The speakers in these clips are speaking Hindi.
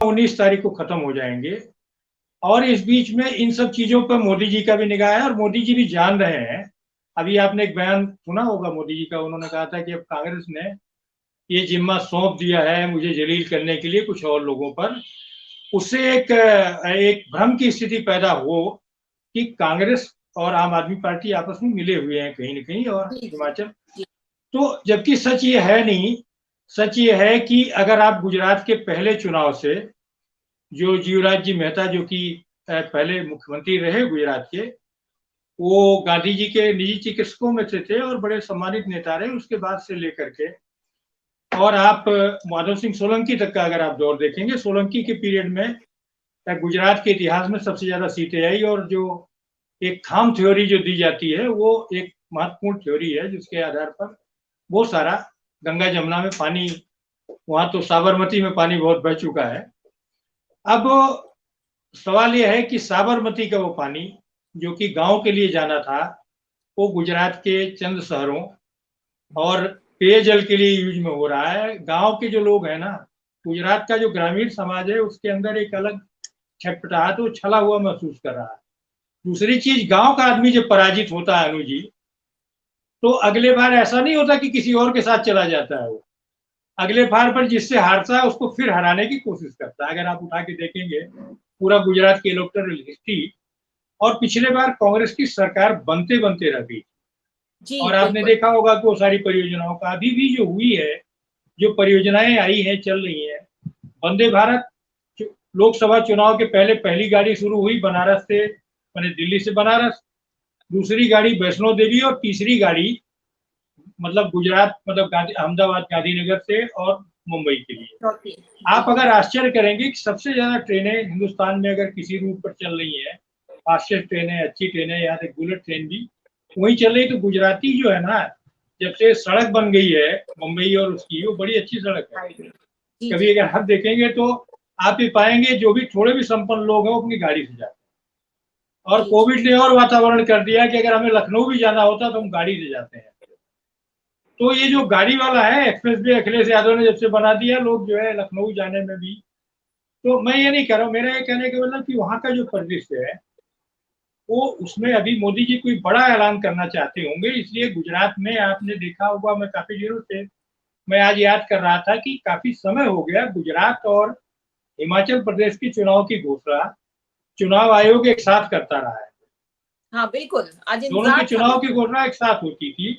19 तारीख को खत्म हो जाएंगे। और इस बीच में इन सब चीजों पर मोदी जी का भी निगाह है और मोदी जी भी जान रहे हैं। अभी आपने एक बयान सुना होगा मोदी जी का, उन्होंने कहा था कि अब कांग्रेस ने ये जिम्मा सौंप दिया है मुझे जलील करने के लिए कुछ और लोगों पर। उससे एक भ्रम की स्थिति पैदा हो कि कांग्रेस और आम आदमी पार्टी आपस में मिले हुए हैं कहीं ना कहीं, और हिमाचल तो, जबकि सच ये है नहीं। सच ये है कि अगर आप गुजरात के पहले चुनाव से, जो जीवराज जी मेहता जो कि पहले मुख्यमंत्री रहे गुजरात के, वो गांधी जी के निजी चिकित्सकों में से थे और बड़े सम्मानित नेता रहे उसके बाद से लेकर के। और आप माधव सिंह सोलंकी तक का अगर आप दौर देखेंगे, सोलंकी के पीरियड में गुजरात के इतिहास में सबसे ज्यादा सीटें आई। और जो एक खाम थ्योरी जो दी जाती है वो एक महत्वपूर्ण थ्योरी है जिसके आधार पर बहुत सारा गंगा जमुना में पानी, वहां तो साबरमती में पानी बहुत बह चुका है। अब सवाल यह है कि साबरमती का वो पानी जो कि गांव के लिए जाना था, वो गुजरात के चंद शहरों और पेयजल के लिए यूज में हो रहा है। गांव के जो लोग हैं ना, गुजरात का जो ग्रामीण समाज है उसके अंदर एक अलग छटपटाहट, वो छला हुआ महसूस कर रहा है। दूसरी चीज, गांव का आदमी जब पराजित होता है अनु जी, तो अगले बार ऐसा नहीं होता कि किसी और के साथ चला जाता है। वो अगले बार पर जिससे हारता है उसको फिर हराने की कोशिश करता है। अगर आप उठा के देखेंगे पूरा गुजरात की इलेक्टोरल हिस्ट्री, और पिछले बार कांग्रेस की सरकार बनते बनते रह गई। और आपने देखा होगा कि वो सारी परियोजनाओं का अभी भी जो हुई है, जो परियोजनाएं आई हैं चल रही है। वंदे भारत लोकसभा चुनाव के पहले पहली गाड़ी शुरू हुई बनारस से, मैंने दिल्ली से बनारस, दूसरी गाड़ी वैष्णो देवी, और तीसरी गाड़ी मतलब गुजरात मतलब अहमदाबाद गांधीनगर से और मुंबई के लिए। आप अगर आश्चर्य करेंगे कि सबसे ज्यादा ट्रेनें हिंदुस्तान में अगर किसी रूट पर चल रही है, फास्टेस्ट ट्रेनें, अच्छी ट्रेनें, यहाँ तक बुलेट ट्रेन भी वही चल रही। तो गुजराती जो है ना, जब से सड़क बन गई है मुंबई और उसकी, वो बड़ी अच्छी सड़क है। कभी अगर हम देखेंगे तो आप ये पाएंगे जो भी थोड़े भी संपन्न लोग हैं वो अपनी गाड़ी से जाते हैं। और कोविड ने और वातावरण कर दिया कि अगर हमें लखनऊ भी जाना होता तो हम गाड़ी से जाते हैं। तो ये जो गाड़ी वाला है एक्सप्रेस वे अखिलेश यादव ने जब से बना दिया, लोग जो है लखनऊ जाने में भी, तो मैं ये नहीं कह रहा हूँ, मेरा ये कहने का मतलब कि वहां का जो परिदृश्य है वो, उसमें अभी मोदी जी कोई बड़ा ऐलान करना चाहते होंगे। इसलिए गुजरात में आपने देखा होगा, मैं काफी दिनों से, मैं आज याद कर रहा था कि काफी समय हो गया गुजरात और हिमाचल प्रदेश की चुनाव की घोषणा चुनाव आयोग एक साथ करता रहा है। हाँ बिल्कुल, आज दोनों के चुनाव की घोषणा एक साथ होती थी।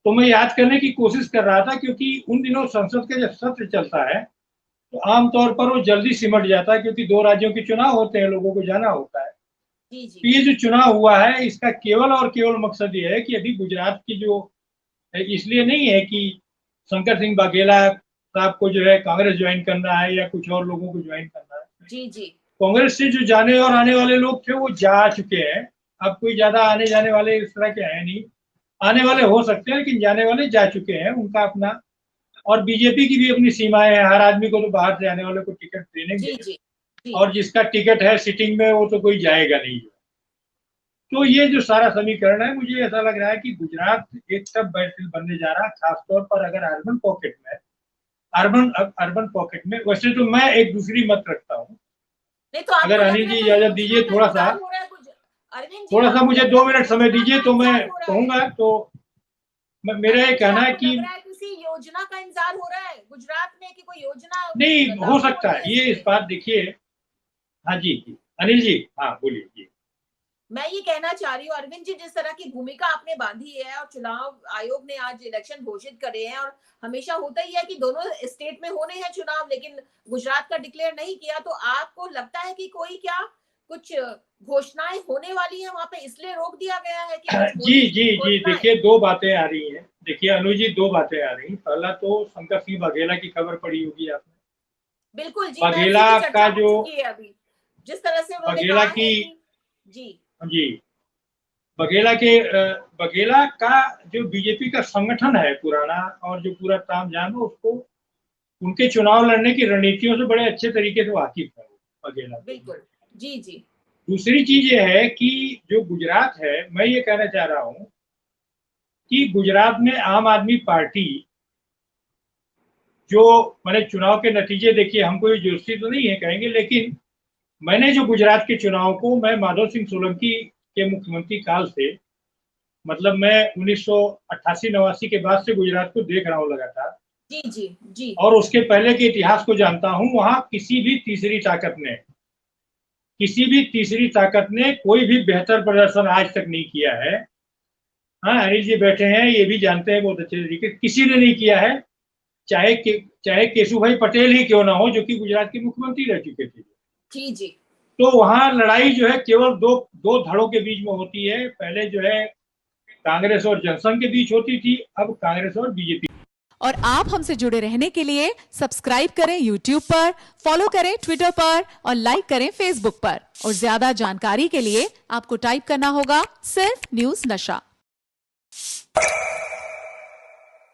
तो मैं याद करने की कोशिश कर रहा था क्योंकि उन दिनों संसद का जब सत्र चलता है तो आमतौर पर वो जल्दी सिमट जाता है क्योंकि दो राज्यों के चुनाव होते हैं, लोगों को जाना होता है। तो ये जो चुनाव हुआ है इसका केवल और केवल मकसद ये है कि अभी गुजरात की जो, इसलिए नहीं है कि शंकर सिंह वाघेला साहब को जो है कांग्रेस ज्वाइन करना है या कुछ और लोगों को ज्वाइन करना है। कांग्रेस से जो जाने और आने वाले लोग थे वो जा चुके हैं। अब कोई ज्यादा आने जाने वाले इस तरह के हैं नहीं, आने वाले हो सकते हैं लेकिन जाने वाले जा चुके हैं, उनका अपना। और बीजेपी की भी अपनी सीमाएं हैं, हर आदमी को तो बाहर से आने वाले को टिकट देने, और जिसका टिकट है सिटिंग में वो तो कोई जाएगा नहीं। तो ये जो सारा समीकरण है, मुझे ऐसा लग रहा है कि गुजरात एक सब बैटफील्ड बनने जा रहा है, खासतौर पर अगर अर्बन पॉकेट में, अर्बन पॉकेट में। वैसे तो मैं एक दूसरी मत रखता हूँ, अगर अनिल जी इजाजत दीजिए थोड़ा सा मुझे 2 मिनट समय दीजिए तो मैं कहूंगा। तो मेरा ये कहना है कि किसी योजना का इंतजार हो रहा है गुजरात में कि कोई योजना नहीं हो सकता है ये, इस बात देखिए। हाँ जी अनिल जी, हाँ बोलिए जी। मैं ये कहना चाह रही हूँ अरविंद जी, जिस तरह की भूमिका आपने बांधी है और चुनाव आयोग ने आज इलेक्शन घोषित करे हैं, और हमेशा होता ही है कि दोनों स्टेट में होने हैं चुनाव लेकिन गुजरात का डिक्लेयर नहीं किया, तो आपको लगता है कि कोई क्या कुछ घोषणाएं होने वाली है वहां पे इसलिए रोक दिया गया है कि जी जी जी देखिए, दो बातें आ रही हैं। देखिए अनु जी, दो बातें आ रही। पहला तो शंकर सिंह वाघेला की खबर पड़ी होगी आपने। बिल्कुल जी, वाघेला का जो अभी जिस तरह से उन्होंने वाघेला कहा की है जी बघेला का जो बीजेपी का संगठन है पुराना और जो पूरा तामझाम है उसको, उनके चुनाव लड़ने की रणनीतियों से बड़े अच्छे तरीके से वाकिफ है बघेला। बिल्कुल जी। दूसरी चीज ये है कि जो गुजरात है, मैं ये कहना चाह रहा हूं कि गुजरात में आम आदमी पार्टी जो मैंने चुनाव के नतीजे देखिए, हमको ये जोशी तो नहीं है कहेंगे, लेकिन मैंने जो गुजरात के चुनाव को मैं माधव सिंह सोलंकी के मुख्यमंत्री काल से, मतलब मैं 1988-89 के बाद से गुजरात को देख रहा हूँ लगातार, जी जी जी, और उसके पहले के इतिहास को जानता हूँ। वहां किसी भी तीसरी ताकत ने कोई भी बेहतर प्रदर्शन आज तक नहीं किया है। हाँ, अनिल जी बैठे हैं, ये भी जानते हैं बहुत अच्छे तरीके, किसी ने नहीं किया है, चाहे केशुभाई पटेल ही क्यों ना हो, जो कि गुजरात के मुख्यमंत्री रह चुके थे। जी जी, तो वहां लड़ाई जो है केवल दो धड़ों के बीच में होती है। पहले जो है कांग्रेस और जनसंघ के बीच होती थी, अब कांग्रेस और बीजेपी। और आप हमसे जुड़े रहने के लिए सब्सक्राइब करें YouTube पर, फॉलो करें Twitter पर और लाइक करें Facebook पर। और ज्यादा जानकारी के लिए आपको टाइप करना होगा सिर्फ न्यूज नशा।